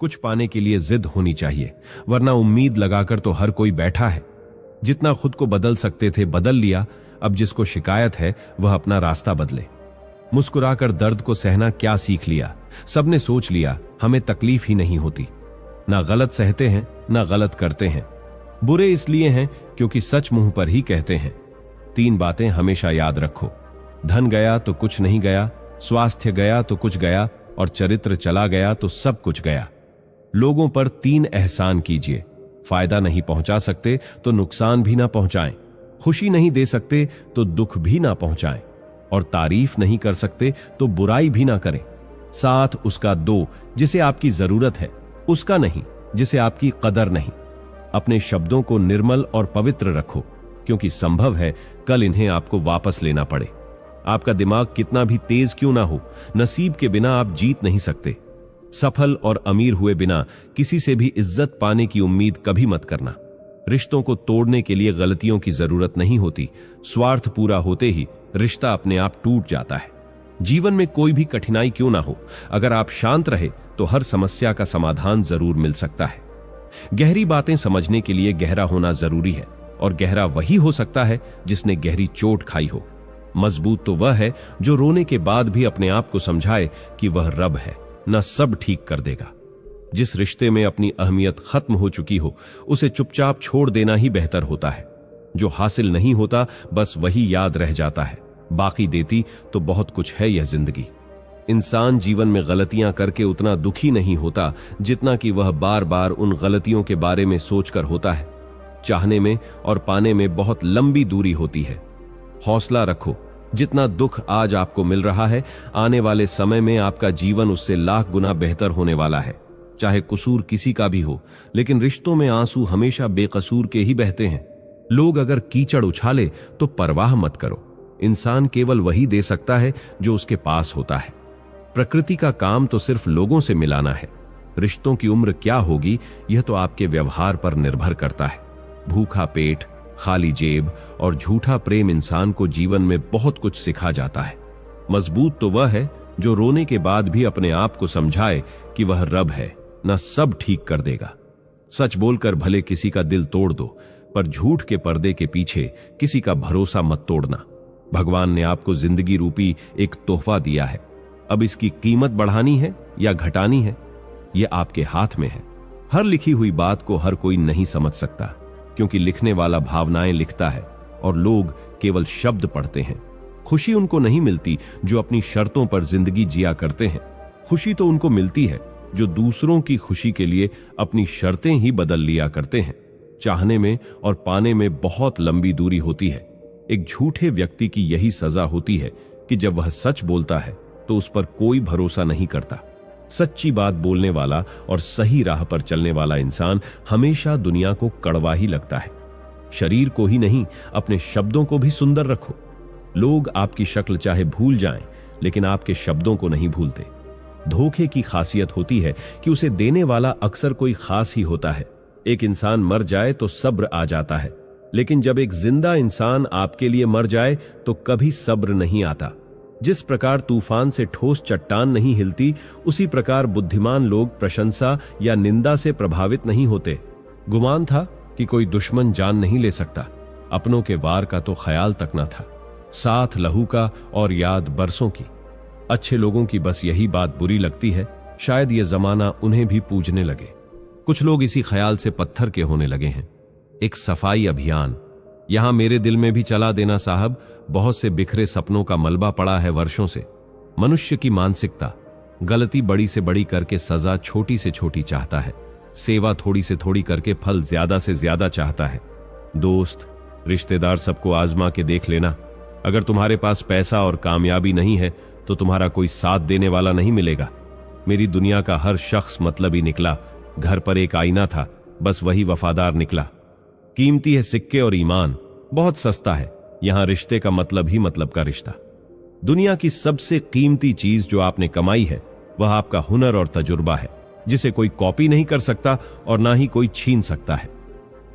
कुछ पाने के लिए जिद होनी चाहिए, वरना उम्मीद लगाकर तो हर कोई बैठा है। जितना खुद को बदल सकते थे बदल लिया, अब जिसको शिकायत है वह अपना रास्ता बदले। मुस्कुराकर दर्द को सहना क्या सीख लिया, सबने सोच लिया हमें तकलीफ ही नहीं होती। ना गलत सहते हैं ना गलत करते हैं, बुरे इसलिए हैं क्योंकि सच मुंह पर ही कहते हैं। 3 बातें हमेशा याद रखो, धन गया तो कुछ नहीं गया, स्वास्थ्य गया तो कुछ गया, और चरित्र चला गया तो सब कुछ गया। लोगों पर 3 एहसान कीजिए, फायदा नहीं पहुंचा सकते तो नुकसान भी ना पहुंचाएं, खुशी नहीं दे सकते तो दुख भी ना पहुंचाएं, और तारीफ नहीं कर सकते तो बुराई भी ना करें। साथ उसका दो जिसे आपकी जरूरत है, उसका नहीं जिसे आपकी कदर नहीं। अपने शब्दों को निर्मल और पवित्र रखो, क्योंकि संभव है कल इन्हें आपको वापस लेना पड़े। आपका दिमाग कितना भी तेज क्यों ना हो, नसीब के बिना आप जीत नहीं सकते। सफल और अमीर हुए बिना किसी से भी इज्जत पाने की उम्मीद कभी मत करना। रिश्तों को तोड़ने के लिए गलतियों की जरूरत नहीं होती, स्वार्थ पूरा होते ही रिश्ता अपने आप टूट जाता है। जीवन में कोई भी कठिनाई क्यों ना हो, अगर आप शांत रहे तो हर समस्या का समाधान जरूर मिल सकता है। गहरी बातें समझने के लिए गहरा होना जरूरी है, और गहरा वही हो सकता है जिसने गहरी चोट खाई हो। मजबूत तो वह है जो रोने के बाद भी अपने आप को समझाए कि वह रब है, न सब ठीक कर देगा। जिस रिश्ते में अपनी अहमियत खत्म हो चुकी हो, उसे चुपचाप छोड़ देना ही बेहतर होता है। जो हासिल नहीं होता बस वही याद रह जाता है, बाकी देती तो बहुत कुछ है यह जिंदगी। इंसान जीवन में गलतियां करके उतना दुखी नहीं होता जितना कि वह बार बार उन गलतियों के बारे में सोचकर होता है। चाहने में और पाने में बहुत लंबी दूरी होती है। हौसला रखो, जितना दुख आज आपको मिल रहा है, आने वाले समय में आपका जीवन उससे लाख गुना बेहतर होने वाला है। चाहे कसूर किसी का भी हो, लेकिन रिश्तों में आंसू हमेशा बेकसूर के ही बहते हैं। लोग अगर कीचड़ उछाले तो परवाह मत करो, इंसान केवल वही दे सकता है जो उसके पास होता है। प्रकृति का काम तो सिर्फ लोगों से मिलाना है। रिश्तों की उम्र क्या होगी यह तो आपके व्यवहार पर निर्भर करता है। भूखा पेट, खाली जेब और झूठा प्रेम इंसान को जीवन में बहुत कुछ सिखा जाता है। मजबूत तो वह है जो रोने के बाद भी अपने आप को समझाए कि वह रब है, न सब ठीक कर देगा। सच बोलकर भले किसी का दिल तोड़ दो, पर झूठ के पर्दे के पीछे किसी का भरोसा मत तोड़ना। भगवान ने आपको जिंदगी रूपी एक तोहफा दिया है, अब इसकी कीमत बढ़ानी है या घटानी है यह आपके हाथ में है। हर लिखी हुई बात को हर कोई नहीं समझ सकता, क्योंकि लिखने वाला भावनाएं लिखता है और लोग केवल शब्द पढ़ते हैं। खुशी उनको नहीं मिलती जो अपनी शर्तों पर जिंदगी जिया करते हैं। खुशी तो उनको मिलती है जो दूसरों की खुशी के लिए अपनी शर्तें ही बदल लिया करते हैं। चाहने में और पाने में बहुत लंबी दूरी होती है। एक झूठे व्यक्ति की यही सजा होती है कि जब वह सच बोलता है तो उस पर कोई भरोसा नहीं करता। सच्ची बात बोलने वाला और सही राह पर चलने वाला इंसान हमेशा दुनिया को कड़वा ही लगता है। शरीर को ही नहीं, अपने शब्दों को भी सुंदर रखो। लोग आपकी शक्ल चाहे भूल जाएं, लेकिन आपके शब्दों को नहीं भूलते। धोखे की खासियत होती है कि उसे देने वाला अक्सर कोई खास ही होता है। एक इंसान मर जाए तो सब्र आ जाता है, लेकिन जब एक जिंदा इंसान आपके लिए मर जाए तो कभी सब्र नहीं आता। जिस प्रकार तूफान से ठोस चट्टान नहीं हिलती, उसी प्रकार बुद्धिमान लोग प्रशंसा या निंदा से प्रभावित नहीं होते। गुमान था कि कोई दुश्मन जान नहीं ले सकता, अपनों के वार का तो ख्याल तक न था। साथ लहू का और याद बरसों की। अच्छे लोगों की बस यही बात बुरी लगती है, शायद यह जमाना उन्हें भी पूजने लगे। कुछ लोग इसी ख्याल से पत्थर के होने लगे हैं। एक सफाई अभियान यहां मेरे दिल में भी चला देना साहब। बहुत से बिखरे सपनों का मलबा पड़ा है वर्षों से। मनुष्य की मानसिकता, गलती बड़ी से बड़ी करके सजा छोटी से छोटी चाहता है, सेवा थोड़ी से थोड़ी करके फल ज्यादा से ज्यादा चाहता है। दोस्त, रिश्तेदार सबको आजमा के देख लेना। अगर तुम्हारे पास पैसा और कामयाबी नहीं है तो तुम्हारा कोई साथ देने वाला नहीं मिलेगा। मेरी दुनिया का हर शख्स मतलबी निकला। घर पर एक आईना था, बस वही वफादार निकला। कीमती है सिक्के और ईमान, बहुत सस्ता है यहां रिश्ते का मतलब ही मतलब का रिश्ता। दुनिया की सबसे कीमती चीज जो आपने कमाई है वह आपका हुनर और तजुर्बा है, जिसे कोई कॉपी नहीं कर सकता और ना ही कोई छीन सकता है।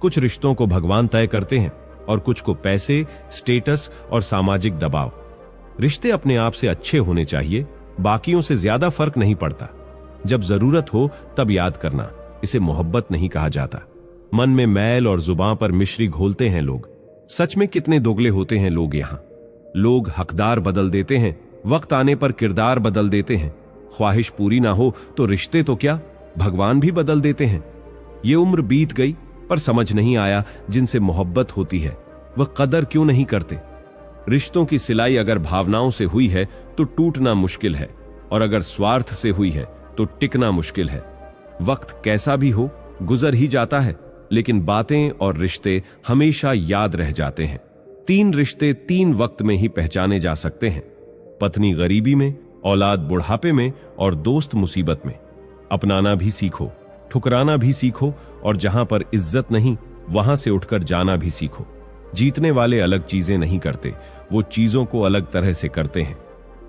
कुछ रिश्तों को भगवान तय करते हैं और कुछ को पैसे, स्टेटस और सामाजिक दबाव। रिश्ते अपने आप से अच्छे होने चाहिए, बाकियों से ज्यादा फर्क नहीं पड़ता। जब जरूरत हो तब याद करना, इसे मोहब्बत नहीं कहा जाता। मन में मैल और जुबान पर मिश्री घोलते हैं लोग। सच में कितने दोगले होते हैं लोग यहाँ। लोग हकदार बदल देते हैं, वक्त आने पर किरदार बदल देते हैं। ख्वाहिश पूरी ना हो तो रिश्ते तो क्या, भगवान भी बदल देते हैं। ये उम्र बीत गई पर समझ नहीं आया जिनसे मोहब्बत होती है वह कदर क्यों नहीं करते। रिश्तों की सिलाई अगर भावनाओं से हुई है तो टूटना मुश्किल है, और अगर स्वार्थ से हुई है तो टिकना मुश्किल है। वक्त कैसा भी हो गुजर ही जाता है, लेकिन बातें और रिश्ते हमेशा याद रह जाते हैं। 3 रिश्ते 3 वक्त में ही पहचाने जा सकते हैं, पत्नी गरीबी में, औलाद बुढ़ापे में और दोस्त मुसीबत में। अपनाना भी सीखो, ठुकराना भी सीखो, और जहां पर इज्जत नहीं वहां से उठकर जाना भी सीखो। जीतने वाले अलग चीजें नहीं करते, वो चीजों को अलग तरह से करते हैं।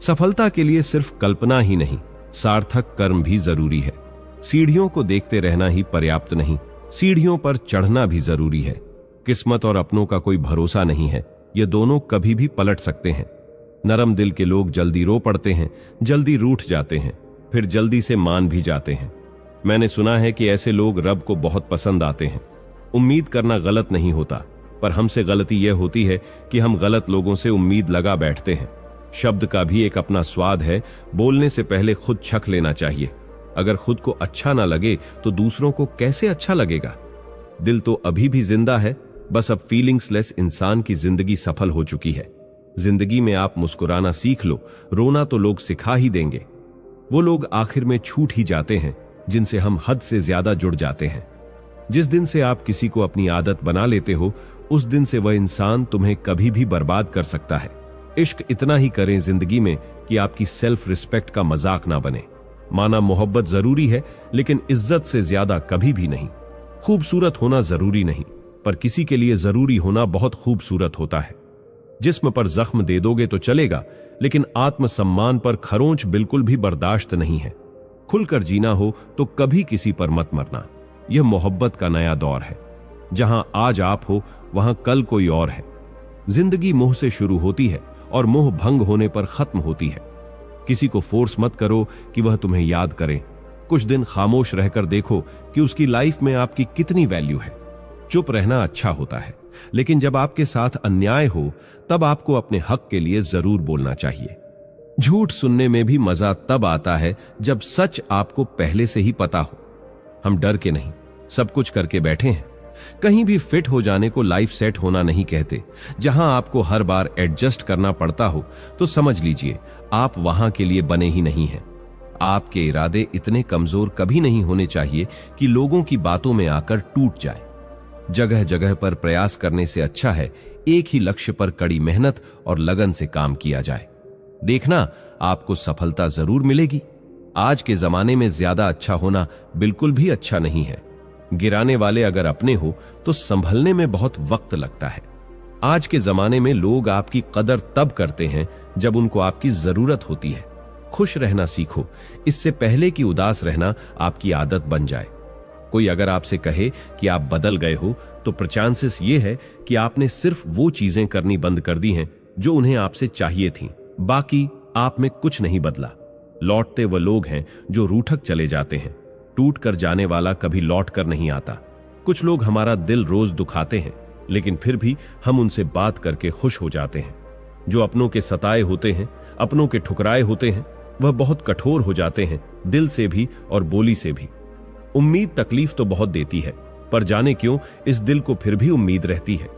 सफलता के लिए सिर्फ कल्पना ही नहीं, सार्थक कर्म भी जरूरी है। सीढ़ियों को देखते रहना ही पर्याप्त नहीं, सीढ़ियों पर चढ़ना भी जरूरी है। किस्मत और अपनों का कोई भरोसा नहीं है, ये दोनों कभी भी पलट सकते हैं। नरम दिल के लोग जल्दी रो पड़ते हैं, जल्दी रूठ जाते हैं, फिर जल्दी से मान भी जाते हैं। मैंने सुना है कि ऐसे लोग रब को बहुत पसंद आते हैं। उम्मीद करना गलत नहीं होता, पर हमसे गलती यह होती है कि हम गलत लोगों से उम्मीद लगा बैठते हैं। शब्द का भी एक अपना स्वाद है, बोलने से पहले खुद छक लेना चाहिए। अगर खुद को अच्छा ना लगे तो दूसरों को कैसे अच्छा लगेगा। दिल तो अभी भी जिंदा है, बस अब फीलिंग्सलेस इंसान की जिंदगी सफल हो चुकी है। जिंदगी में आप मुस्कुराना सीख लो, रोना तो लोग सिखा ही देंगे। वो लोग आखिर में छूट ही जाते हैं जिनसे हम हद से ज्यादा जुड़ जाते हैं। जिस दिन से आप किसी को अपनी आदत बना लेते हो, उस दिन से वह इंसान तुम्हें कभी भी बर्बाद कर सकता है। इश्क इतना ही करें जिंदगी में कि आपकी सेल्फ रिस्पेक्ट का मजाक ना बने। माना मोहब्बत जरूरी है, लेकिन इज्जत से ज्यादा कभी भी नहीं। खूबसूरत होना जरूरी नहीं, पर किसी के लिए जरूरी होना बहुत खूबसूरत होता है। जिस्म पर जख्म दे दोगे तो चलेगा, लेकिन आत्मसम्मान पर खरोंच बिल्कुल भी बर्दाश्त नहीं है। खुलकर जीना हो तो कभी किसी पर मत मरना। यह मोहब्बत का नया दौर है। जहां आज आप हो वहां कल कोई और है। जिंदगी मोह से शुरू होती है और मोह भंग होने पर खत्म होती है। किसी को फोर्स मत करो कि वह तुम्हें याद करे। कुछ दिन खामोश रहकर देखो कि उसकी लाइफ में आपकी कितनी वैल्यू है। चुप रहना अच्छा होता है, लेकिन जब आपके साथ अन्याय हो तब आपको अपने हक के लिए जरूर बोलना चाहिए। झूठ सुनने में भी मजा तब आता है जब सच आपको पहले से ही पता हो। हम डर के नहीं, सब कुछ करके बैठे हैं। कहीं भी फिट हो जाने को लाइफ सेट होना नहीं कहते। जहां आपको हर बार एडजस्ट करना पड़ता हो तो समझ लीजिए आप वहां के लिए बने ही नहीं हैं। आपके इरादे इतने कमजोर कभी नहीं होने चाहिए कि लोगों की बातों में आकर टूट जाए। जगह जगह पर प्रयास करने से अच्छा है एक ही लक्ष्य पर कड़ी मेहनत और लगन से काम किया जाए। देखना आपको सफलता जरूर मिलेगी। आज के जमाने में ज्यादा अच्छा होना बिल्कुल भी अच्छा नहीं है। गिराने वाले अगर अपने हो तो संभलने में बहुत वक्त लगता है। आज के जमाने में लोग आपकी कदर तब करते हैं जब उनको आपकी जरूरत होती है। खुश रहना सीखो, इससे पहले कि उदास रहना आपकी आदत बन जाए। कोई अगर आपसे कहे कि आप बदल गए हो तो चांसेस ये है कि आपने सिर्फ वो चीजें करनी बंद कर दी हैं जो उन्हें आपसे चाहिए थीं। बाकी आप में कुछ नहीं बदला। लौटते वो लोग हैं जो रूठक चले जाते हैं। टूट कर जाने वाला कभी लौट कर नहीं आता। कुछ लोग हमारा दिल रोज दुखाते हैं, लेकिन फिर भी हम उनसे बात करके खुश हो जाते हैं। जो अपनों के सताए होते हैं, अपनों के ठुकराए होते हैं, वह बहुत कठोर हो जाते हैं, दिल से भी और बोली से भी। उम्मीद तकलीफ तो बहुत देती है, पर जाने क्यों इस दिल को फिर भी उम्मीद रहती है।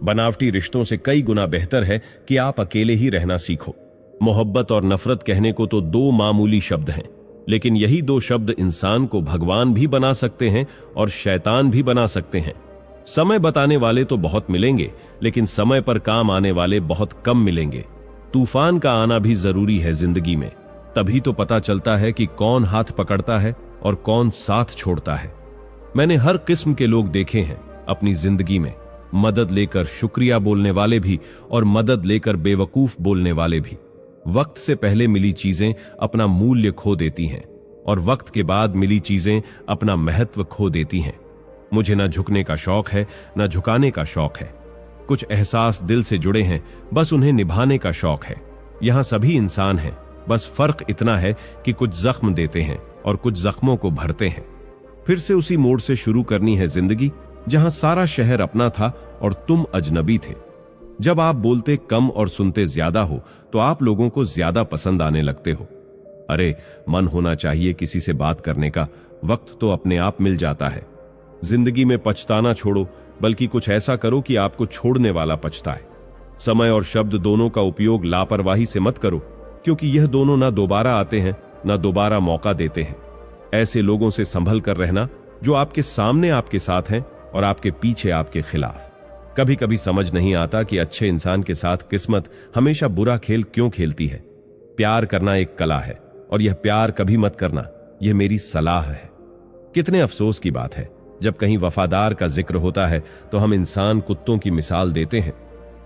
बनावटी रिश्तों से कई गुना बेहतर है कि आप अकेले ही रहना सीखो। मोहब्बत और नफरत कहने को तो 2 मामूली शब्द हैं, लेकिन यही 2 शब्द इंसान को भगवान भी बना सकते हैं और शैतान भी बना सकते हैं। समय बताने वाले तो बहुत मिलेंगे, लेकिन समय पर काम आने वाले बहुत कम मिलेंगे। तूफान का आना भी जरूरी है जिंदगी में, तभी तो पता चलता है कि कौन हाथ पकड़ता है और कौन साथ छोड़ता है। मैंने हर किस्म के लोग देखे हैं अपनी जिंदगी में, मदद लेकर शुक्रिया बोलने वाले भी और मदद लेकर बेवकूफ बोलने वाले भी। वक्त से पहले मिली चीजें अपना मूल्य खो देती हैं और वक्त के बाद मिली चीजें अपना महत्व खो देती हैं। मुझे न झुकने का शौक है, न झुकाने का शौक है। कुछ एहसास दिल से जुड़े हैं, बस उन्हें निभाने का शौक है। यहां सभी इंसान हैं, बस फर्क इतना है कि कुछ जख्म देते हैं और कुछ जख्मों को भरते हैं। फिर से उसी मोड़ से शुरू करनी है जिंदगी, जहां सारा शहर अपना था और तुम अजनबी थे। जब आप बोलते कम और सुनते ज्यादा हो तो आप लोगों को ज्यादा पसंद आने लगते हो। अरे, मन होना चाहिए किसी से बात करने का, वक्त तो अपने आप मिल जाता है। जिंदगी में पछताना छोड़ो, बल्कि कुछ ऐसा करो कि आपको छोड़ने वाला पछताए। समय और शब्द दोनों का उपयोग लापरवाही से मत करो, क्योंकि यह दोनों ना दोबारा आते हैं, ना दोबारा मौका देते हैं। ऐसे लोगों से संभल कर रहना जो आपके सामने आपके साथ हैं और आपके पीछे आपके खिलाफ। कभी कभी समझ नहीं आता कि अच्छे इंसान के साथ किस्मत हमेशा बुरा खेल क्यों खेलती है। प्यार करना एक कला है, और यह प्यार कभी मत करना, यह मेरी सलाह है। कितने अफसोस की बात है, जब कहीं वफादार का जिक्र होता है तो हम इंसान कुत्तों की मिसाल देते हैं।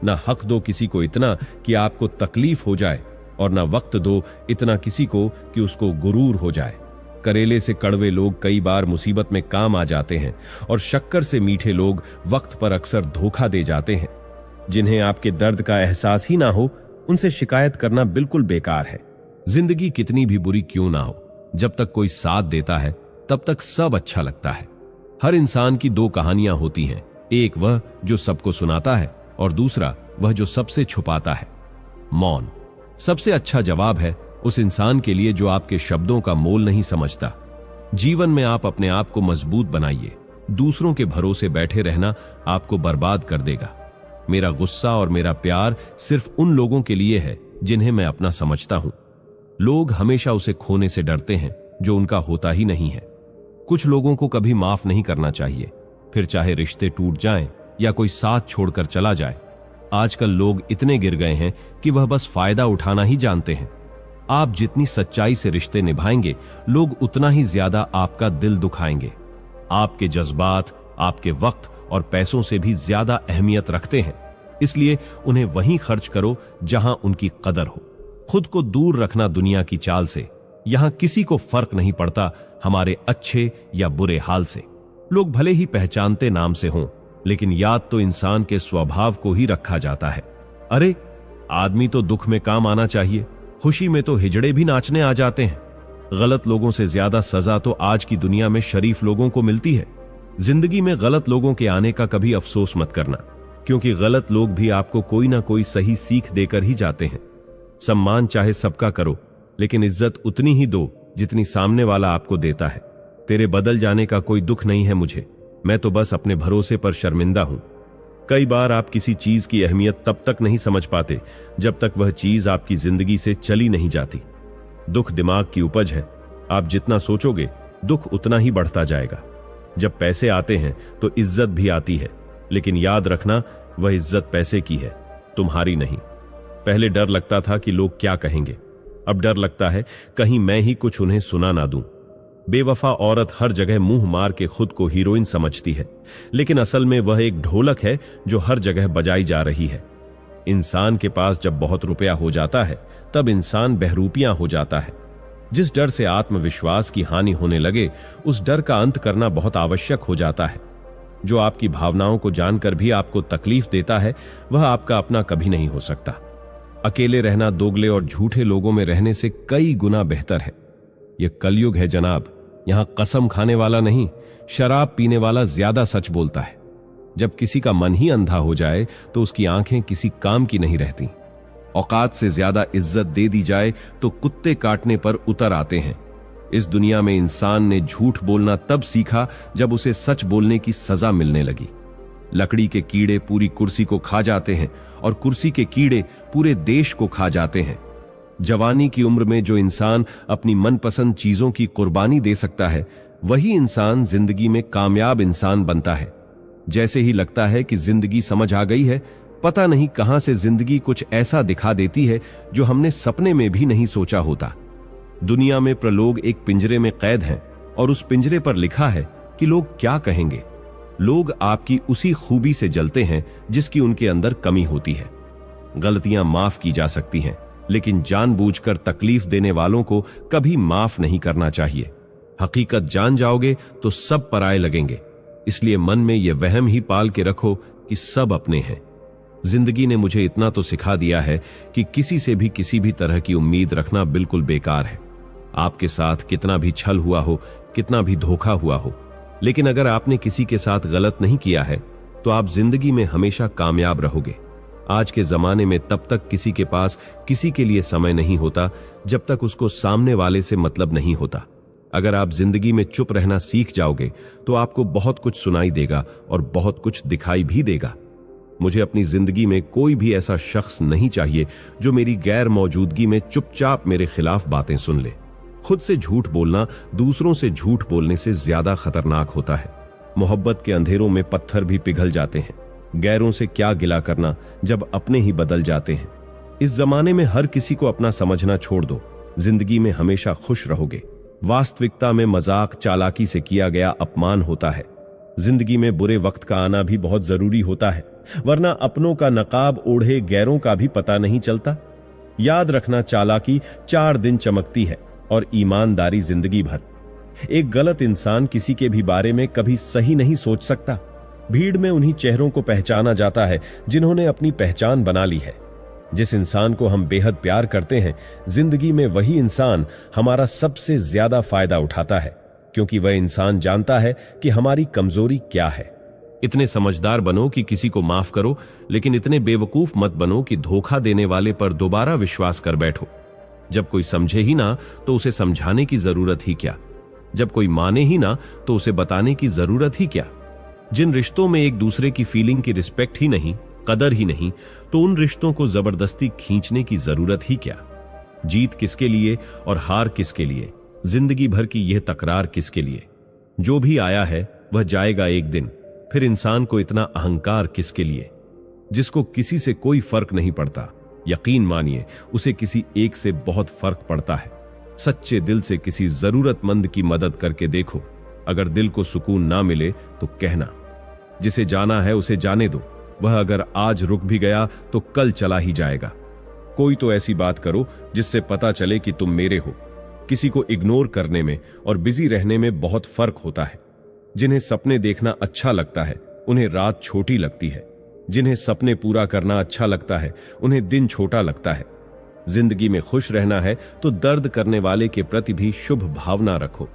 ना हक दो किसी को इतना कि आपको तकलीफ हो जाए, और ना वक्त दो इतना किसी को कि उसको गुरूर हो जाए। करेले से कड़वे लोग कई बार मुसीबत में काम आ जाते हैं, और शक्कर से मीठे लोग वक्त पर अक्सर धोखा दे जाते हैं। जिन्हें आपके दर्द का एहसास ही ना हो, उनसे शिकायत करना बिल्कुल बेकार है। जिंदगी कितनी भी बुरी क्यों ना हो, जब तक कोई साथ देता है तब तक सब अच्छा लगता है। हर इंसान की दो कहानियां होती हैं, एक वह जो सबको सुनाता है, और दूसरा वह जो सबसे छुपाता है। मौन सबसे अच्छा जवाब है उस इंसान के लिए जो आपके शब्दों का मोल नहीं समझता। जीवन में आप अपने आप को मजबूत बनाइए, दूसरों के भरोसे बैठे रहना आपको बर्बाद कर देगा। मेरा गुस्सा और मेरा प्यार सिर्फ उन लोगों के लिए है जिन्हें मैं अपना समझता हूं। लोग हमेशा उसे खोने से डरते हैं जो उनका होता ही नहीं है। कुछ लोगों को कभी माफ नहीं करना चाहिए, फिर चाहे रिश्ते टूट जाएं या कोई साथ छोड़कर चला जाए। आजकल लोग इतने गिर गए हैं कि वह बस फायदा उठाना ही जानते हैं। आप जितनी सच्चाई से रिश्ते निभाएंगे, लोग उतना ही ज्यादा आपका दिल दुखाएंगे। आपके जज्बात आपके वक्त और पैसों से भी ज्यादा अहमियत रखते हैं, इसलिए उन्हें वहीं खर्च करो जहां उनकी कदर हो। खुद को दूर रखना दुनिया की चाल से। यहां किसी को फर्क नहीं पड़ता हमारे अच्छे या बुरे हाल से। लोग भले ही पहचानते नाम से हों, लेकिन याद तो इंसान के स्वभाव को ही रखा जाता है। अरे, आदमी तो दुख में काम आना चाहिए, खुशी में तो हिजड़े भी नाचने आ जाते हैं। गलत लोगों से ज्यादा सजा तो आज की दुनिया में शरीफ लोगों को मिलती है। जिंदगी में गलत लोगों के आने का कभी अफसोस मत करना, क्योंकि गलत लोग भी आपको कोई ना कोई सही सीख देकर ही जाते हैं। सम्मान चाहे सबका करो, लेकिन इज्जत उतनी ही दो जितनी सामने वाला आपको देता है। तेरे बदल जाने का कोई दुख नहीं है मुझे, मैं तो बस अपने भरोसे पर शर्मिंदा हूं। कई बार आप किसी चीज की अहमियत तब तक नहीं समझ पाते जब तक वह चीज आपकी जिंदगी से चली नहीं जाती। दुख दिमाग की उपज है, आप जितना सोचोगे दुख उतना ही बढ़ता जाएगा। जब पैसे आते हैं तो इज्जत भी आती है, लेकिन याद रखना वह इज्जत पैसे की है, तुम्हारी नहीं। पहले डर लगता था कि लोग क्या कहेंगे, अब डर लगता है कहीं मैं ही कुछ उन्हें सुना ना दूं। बेवफा औरत हर जगह मुंह मार के खुद को हीरोइन समझती है, लेकिन असल में वह एक ढोलक है जो हर जगह बजाई जा रही है। इंसान के पास जब बहुत रुपया हो जाता है तब इंसान बहरूपियां हो जाता है। जिस डर से आत्मविश्वास की हानि होने लगे, उस डर का अंत करना बहुत आवश्यक हो जाता है। जो आपकी भावनाओं को जानकर भी आपको तकलीफ देता है, वह आपका अपना कभी नहीं हो सकता। अकेले रहना दोगले और झूठे लोगों में रहने से कई गुना बेहतर है। यह कलयुग है जनाब, यहां कसम खाने वाला नहीं, शराब पीने वाला ज्यादा सच बोलता है। जब किसी का मन ही अंधा हो जाए तो उसकी आंखें किसी काम की नहीं रहती। औकात से ज्यादा इज्जत दे दी जाए तो कुत्ते काटने पर उतर आते हैं। इस दुनिया में इंसान ने झूठ बोलना तब सीखा जब उसे सच बोलने की सजा मिलने लगी। लकड़ी के कीड़े पूरी कुर्सी को खा जाते हैं और कुर्सी के कीड़े पूरे देश को खा जाते हैं। जवानी की उम्र में जो इंसान अपनी मनपसंद चीजों की कुर्बानी दे सकता है, वही इंसान जिंदगी में कामयाब इंसान बनता है। जैसे ही लगता है कि जिंदगी समझ आ गई है, पता नहीं कहां से जिंदगी कुछ ऐसा दिखा देती है जो हमने सपने में भी नहीं सोचा होता। दुनिया में प्रलोग एक पिंजरे में कैद हैं और उस पिंजरे पर लिखा है कि लोग क्या कहेंगे। लोग आपकी उसी खूबी से जलते हैं जिसकी उनके अंदर कमी होती है। गलतियां माफ की जा सकती हैं, लेकिन जानबूझकर तकलीफ देने वालों को कभी माफ नहीं करना चाहिए। हकीकत जान जाओगे तो सब पराये लगेंगे, इसलिए मन में यह वहम ही पाल के रखो कि सब अपने हैं। जिंदगी ने मुझे इतना तो सिखा दिया है कि किसी से भी किसी भी तरह की उम्मीद रखना बिल्कुल बेकार है। आपके साथ कितना भी छल हुआ हो, कितना भी धोखा हुआ हो, लेकिन अगर आपने किसी के साथ गलत नहीं किया है तो आप जिंदगी में हमेशा कामयाब रहोगे। आज के जमाने में तब तक किसी के पास किसी के लिए समय नहीं होता जब तक उसको सामने वाले से मतलब नहीं होता। अगर आप जिंदगी में चुप रहना सीख जाओगे तो आपको बहुत कुछ सुनाई देगा और बहुत कुछ दिखाई भी देगा। मुझे अपनी जिंदगी में कोई भी ऐसा शख्स नहीं चाहिए जो मेरी गैर मौजूदगी में चुपचाप मेरे खिलाफ बातें सुन ले। खुद से झूठ बोलना दूसरों से झूठ बोलने से ज्यादा खतरनाक होता है। मोहब्बत के अंधेरों में पत्थर भी पिघल जाते हैं। गैरों से क्या गिला करना जब अपने ही बदल जाते हैं। इस जमाने में हर किसी को अपना समझना छोड़ दो, जिंदगी में हमेशा खुश रहोगे। वास्तविकता में मजाक चालाकी से किया गया अपमान होता है। जिंदगी में बुरे वक्त का आना भी बहुत जरूरी होता है, वरना अपनों का नकाब ओढ़े गैरों का भी पता नहीं चलता। याद रखना, चालाकी 4 दिन चमकती है और ईमानदारी जिंदगी भर। एक गलत इंसान किसी के भी बारे में कभी सही नहीं सोच सकता। भीड़ में उन्हीं चेहरों को पहचाना जाता है जिन्होंने अपनी पहचान बना ली है। जिस इंसान को हम बेहद प्यार करते हैं, जिंदगी में वही इंसान हमारा सबसे ज्यादा फायदा उठाता है, क्योंकि वह इंसान जानता है कि हमारी कमजोरी क्या है। इतने समझदार बनो कि किसी को माफ करो, लेकिन इतने बेवकूफ मत बनो कि धोखा देने वाले पर दोबारा विश्वास कर बैठो। जब कोई समझे ही ना तो उसे समझाने की जरूरत ही क्या। जब कोई माने ही ना तो उसे बताने की जरूरत ही क्या। जिन रिश्तों में एक दूसरे की फीलिंग की रिस्पेक्ट ही नहीं, कदर ही नहीं, तो उन रिश्तों को जबरदस्ती खींचने की जरूरत ही क्या। जीत किसके लिए और हार किसके लिए, जिंदगी भर की यह तकरार किसके लिए। जो भी आया है वह जाएगा एक दिन, फिर इंसान को इतना अहंकार किसके लिए। जिसको किसी से कोई फर्क नहीं पड़ता, यकीन मानिए उसे किसी एक से बहुत फर्क पड़ता है। सच्चे दिल से किसी जरूरतमंद की मदद करके देखो। अगर दिल को सुकून ना मिले तो कहना। जिसे जाना है उसे जाने दो, वह अगर आज रुक भी गया तो कल चला ही जाएगा। कोई तो ऐसी बात करो जिससे पता चले कि तुम मेरे हो। किसी को इग्नोर करने में और बिजी रहने में बहुत फर्क होता है। जिन्हें सपने देखना अच्छा लगता है उन्हें रात छोटी लगती है। जिन्हें सपने पूरा करना अच्छा लगता है उन्हें दिन छोटा लगता है। जिंदगी में खुश रहना है तो दर्द करने वाले के प्रति भी शुभ भावना रखो।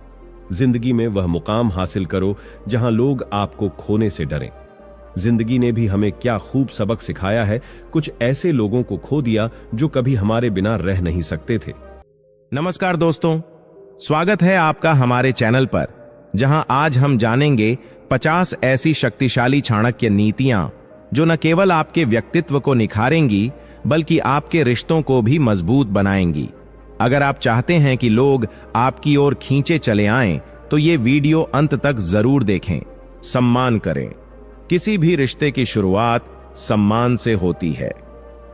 जिंदगी में वह मुकाम हासिल करो जहां लोग आपको खोने से डरें। जिंदगी ने भी हमें क्या खूब सबक सिखाया है। कुछ ऐसे लोगों को खो दिया जो कभी हमारे बिना रह नहीं सकते थे। नमस्कार दोस्तों, स्वागत है आपका हमारे चैनल पर, जहां आज हम जानेंगे 50 ऐसी शक्तिशाली चाणक्य नीतियां जो न केवल आपके व्यक्तित्व को निखारेंगी बल्कि आपके रिश्तों को भी मजबूत बनाएंगी। अगर आप चाहते हैं कि लोग आपकी ओर खींचे चले आएं, तो ये वीडियो अंत तक जरूर देखें। सम्मान करें। किसी भी रिश्ते की शुरुआत सम्मान से होती है।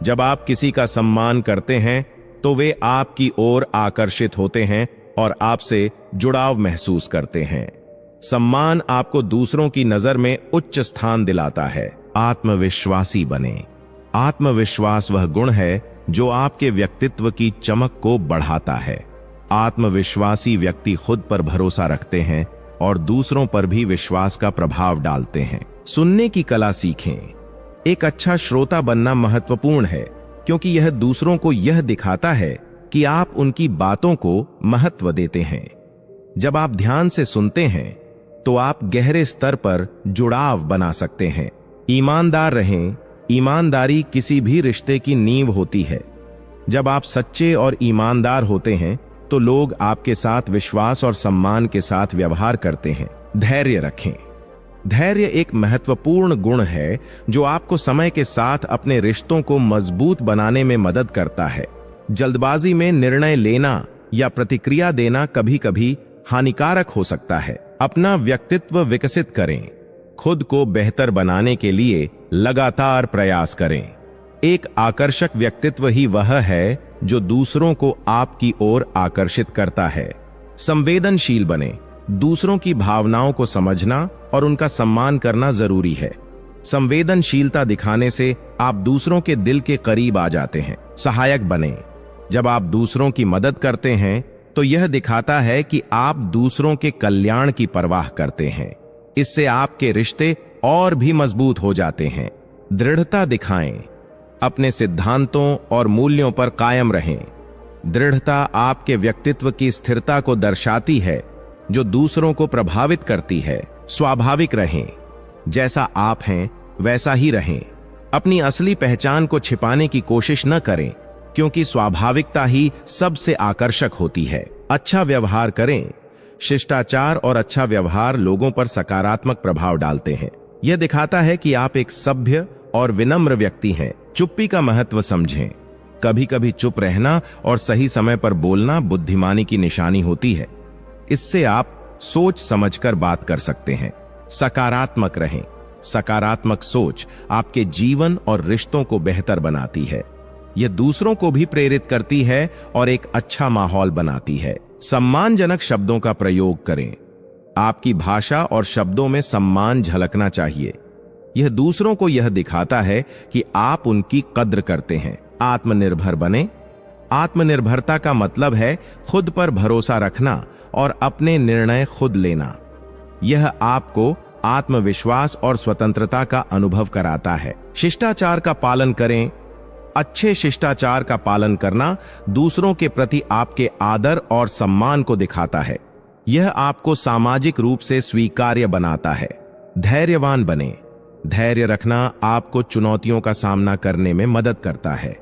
जब आप किसी का सम्मान करते हैं तो वे आपकी ओर आकर्षित होते हैं और आपसे जुड़ाव महसूस करते हैं। सम्मान आपको दूसरों की नजर में उच्च स्थान दिलाता है। आत्मविश्वासी बने। आत्मविश्वास वह गुण है जो आपके व्यक्तित्व की चमक को बढ़ाता है। आत्मविश्वासी व्यक्ति खुद पर भरोसा रखते हैं और दूसरों पर भी विश्वास का प्रभाव डालते हैं। सुनने की कला सीखें। एक अच्छा श्रोता बनना महत्वपूर्ण है, क्योंकि यह दूसरों को यह दिखाता है कि आप उनकी बातों को महत्व देते हैं। जब आप ध्यान से सुनते हैं तो आप गहरे स्तर पर जुड़ाव बना सकते हैं। ईमानदार रहें। ईमानदारी किसी भी रिश्ते की नींव होती है। जब आप सच्चे और ईमानदार होते हैं तो लोग आपके साथ विश्वास और सम्मान के साथ व्यवहार करते हैं। धैर्य रखें। धैर्य एक महत्वपूर्ण गुण है जो आपको समय के साथ अपने रिश्तों को मजबूत बनाने में मदद करता है। जल्दबाजी में निर्णय लेना या प्रतिक्रिया देना कभी कभी हानिकारक हो सकता है। अपना व्यक्तित्व विकसित करें। खुद को बेहतर बनाने के लिए लगातार प्रयास करें। एक आकर्षक व्यक्तित्व ही वह है जो दूसरों को आपकी ओर आकर्षित करता है। संवेदनशील बने। दूसरों की भावनाओं को समझना और उनका सम्मान करना जरूरी है। संवेदनशीलता दिखाने से आप दूसरों के दिल के करीब आ जाते हैं। सहायक बने। जब आप दूसरों की मदद करते हैं तो यह दिखाता है कि आप दूसरों के कल्याण की परवाह करते हैं। इससे आपके रिश्ते और भी मजबूत हो जाते हैं। दृढ़ता दिखाएं। अपने सिद्धांतों और मूल्यों पर कायम रहें। दृढ़ता आपके व्यक्तित्व की स्थिरता को दर्शाती है, जो दूसरों को प्रभावित करती है। स्वाभाविक रहें, जैसा आप हैं वैसा ही रहें। अपनी असली पहचान को छिपाने की कोशिश न करें, क्योंकि स्वाभाविकता ही सबसे आकर्षक होती है। अच्छा व्यवहार करें। शिष्टाचार और अच्छा व्यवहार लोगों पर सकारात्मक प्रभाव डालते हैं। यह दिखाता है कि आप एक सभ्य और विनम्र व्यक्ति हैं। चुप्पी का महत्व समझें। कभी कभी चुप रहना और सही समय पर बोलना बुद्धिमानी की निशानी होती है। इससे आप सोच समझकर बात कर सकते हैं। सकारात्मक रहें। सकारात्मक सोच आपके जीवन और रिश्तों को बेहतर बनाती है। यह दूसरों को भी प्रेरित करती है और एक अच्छा माहौल बनाती है। सम्मानजनक शब्दों का प्रयोग करें। आपकी भाषा और शब्दों में सम्मान झलकना चाहिए। यह दूसरों को यह दिखाता है कि आप उनकी कद्र करते हैं। आत्मनिर्भर बने। आत्मनिर्भरता का मतलब है खुद पर भरोसा रखना और अपने निर्णय खुद लेना। यह आपको आत्मविश्वास और स्वतंत्रता का अनुभव कराता है। शिष्टाचार का पालन करें। अच्छे शिष्टाचार का पालन करना दूसरों के प्रति आपके आदर और सम्मान को दिखाता है। यह आपको सामाजिक रूप से स्वीकार्य बनाता है। धैर्यवान बने। धैर्य रखना आपको चुनौतियों का सामना करने में मदद करता है।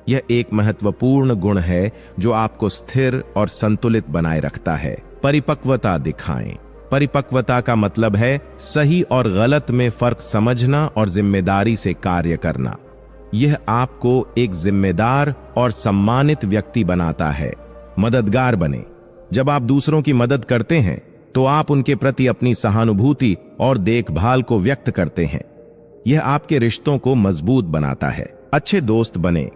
यह एक महत्वपूर्ण गुण है जो आपको स्थिर और संतुलित बनाए रखता है। परिपक्वता दिखाएं। परिपक्वता का मतलब है सही और गलत में फर्क समझना और जिम्मेदारी से कार्य करना। यह आपको एक जिम्मेदार और सम्मानित व्यक्ति बनाता है। मददगार बने। जब आप दूसरों की मदद करते हैं तो आप उनके प्रति अपनी सहानुभूति और देखभाल को व्यक्त करते हैं। यह आपके रिश्तों को मजबूत बनाता है। अच्छे दोस्त बने।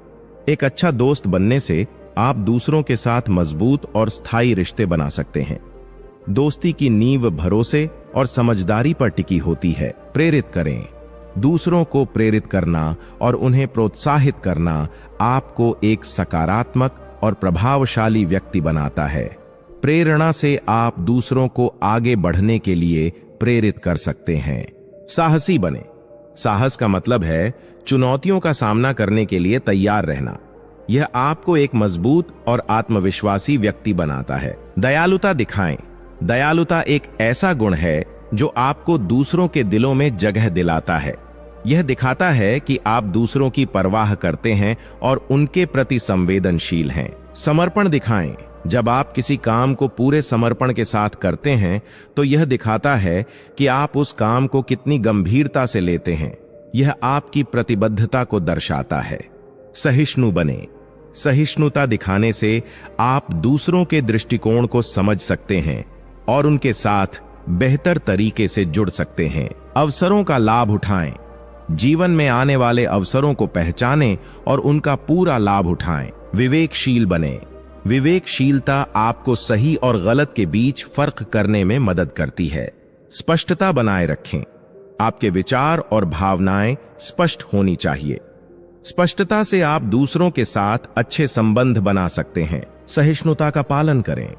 एक अच्छा दोस्त बनने से आप दूसरों के साथ मजबूत और स्थायी रिश्ते बना सकते हैं। दोस्ती की नींव भरोसे और समझदारी पर टिकी होती है। प्रेरित करें। दूसरों को प्रेरित करना और उन्हें प्रोत्साहित करना आपको एक सकारात्मक और प्रभावशाली व्यक्ति बनाता है। प्रेरणा से आप दूसरों को आगे बढ़ने के लिए प्रेरित कर सकते हैं। साहसी बने। साहस का मतलब है चुनौतियों का सामना करने के लिए तैयार रहना। यह आपको एक मजबूत और आत्मविश्वासी व्यक्ति बनाता है। दयालुता दिखाएं। दयालुता एक ऐसा गुण है जो आपको दूसरों के दिलों में जगह दिलाता है। यह दिखाता है कि आप दूसरों की परवाह करते हैं और उनके प्रति संवेदनशील हैं। समर्पण दिखाएं। जब आप किसी काम को पूरे समर्पण के साथ करते हैं तो यह दिखाता है कि आप उस काम को कितनी गंभीरता से लेते हैं। यह आपकी प्रतिबद्धता को दर्शाता है। सहिष्णु बने। सहिष्णुता दिखाने से आप दूसरों के दृष्टिकोण को समझ सकते हैं और उनके साथ बेहतर तरीके से जुड़ सकते हैं। अवसरों का लाभ उठाएं। जीवन में आने वाले अवसरों को पहचानें और उनका पूरा लाभ उठाएं। विवेकशील बने। विवेकशीलता आपको सही और गलत के बीच फर्क करने में मदद करती है। स्पष्टता बनाए रखें। आपके विचार और भावनाएं स्पष्ट होनी चाहिए। स्पष्टता से आप दूसरों के साथ अच्छे संबंध बना सकते हैं। सहिष्णुता का पालन करें।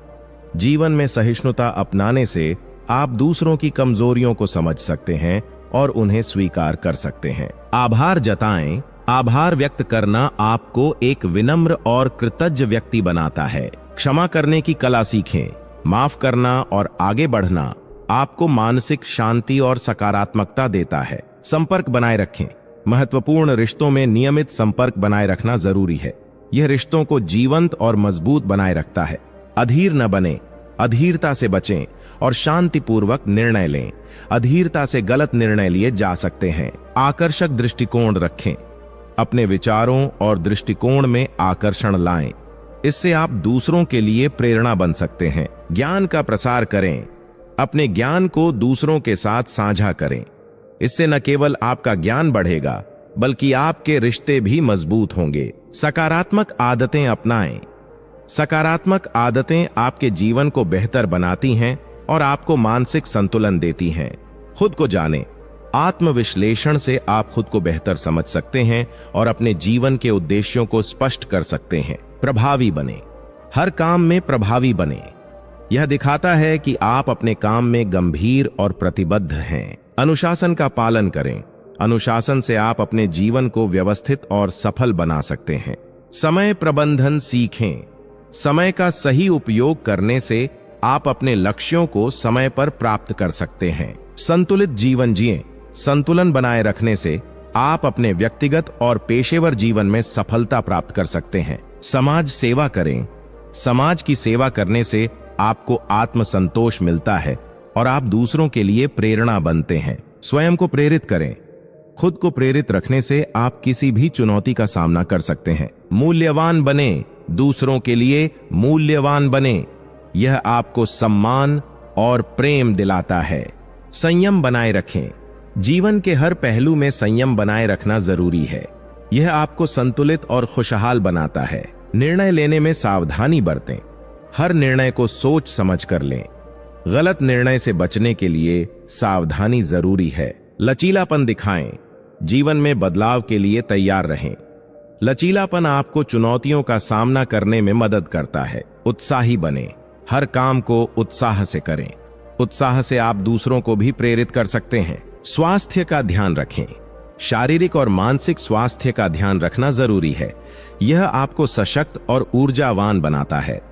जीवन में सहिष्णुता अपनाने से आप दूसरों की कमजोरियों को समझ सकते हैं और उन्हें स्वीकार कर सकते हैं। आभार जताएं। आभार व्यक्त करना आपको एक विनम्र और कृतज्ञ व्यक्ति बनाता है। क्षमा करने की कला सीखें। माफ करना और आगे बढ़ना आपको मानसिक शांति और सकारात्मकता देता है। संपर्क बनाए रखें। महत्वपूर्ण रिश्तों में नियमित संपर्क बनाए रखना जरूरी है। यह रिश्तों को जीवंत और मजबूत बनाए रखता है। अधीर न बने। अधीरता से बचें और शांतिपूर्वक निर्णय लें। अधीरता से गलत निर्णय लिए जा सकते हैं। आकर्षक दृष्टिकोण रखें। अपने विचारों और दृष्टिकोण में आकर्षण लाएं। इससे आप दूसरों के लिए प्रेरणा बन सकते हैं। ज्ञान का प्रसार करें। अपने ज्ञान को दूसरों के साथ साझा करें। इससे न केवल आपका ज्ञान बढ़ेगा बल्कि आपके रिश्ते भी मजबूत होंगे। सकारात्मक आदतें अपनाएं। सकारात्मक आदतें आपके जीवन को बेहतर बनाती हैं और आपको मानसिक संतुलन देती हैं। खुद को जानें। आत्मविश्लेषण से आप खुद को बेहतर समझ सकते हैं और अपने जीवन के उद्देश्यों को स्पष्ट कर सकते हैं। प्रभावी बने। हर काम में प्रभावी बने। यह दिखाता है कि आप अपने काम में गंभीर और प्रतिबद्ध हैं। अनुशासन का पालन करें। अनुशासन से आप अपने जीवन को व्यवस्थित और सफल बना सकते हैं। समय प्रबंधन सीखें। समय का सही उपयोग करने से आप अपने लक्ष्यों को समय पर प्राप्त कर सकते हैं। संतुलित जीवन जिएं। संतुलन बनाए रखने से आप अपने व्यक्तिगत और पेशेवर जीवन में सफलता प्राप्त कर सकते हैं। समाज सेवा करें। समाज की सेवा करने से आपको आत्मसंतोष मिलता है और आप दूसरों के लिए प्रेरणा बनते हैं। स्वयं को प्रेरित करें। खुद को प्रेरित रखने से आप किसी भी चुनौती का सामना कर सकते हैं। मूल्यवान बने। दूसरों के लिए मूल्यवान बने। यह आपको सम्मान और प्रेम दिलाता है। संयम बनाए रखें। जीवन के हर पहलू में संयम बनाए रखना जरूरी है। यह आपको संतुलित और खुशहाल बनाता है। निर्णय लेने में सावधानी बरतें। हर निर्णय को सोच समझ कर लें। गलत निर्णय से बचने के लिए सावधानी जरूरी है। लचीलापन दिखाएं। जीवन में बदलाव के लिए तैयार रहें। लचीलापन आपको चुनौतियों का सामना करने में मदद करता है। उत्साही बने। हर काम को उत्साह से करें। उत्साह से आप दूसरों को भी प्रेरित कर सकते हैं। स्वास्थ्य का ध्यान रखें। शारीरिक और मानसिक स्वास्थ्य का ध्यान रखना जरूरी है। यह आपको सशक्त और ऊर्जावान बनाता है।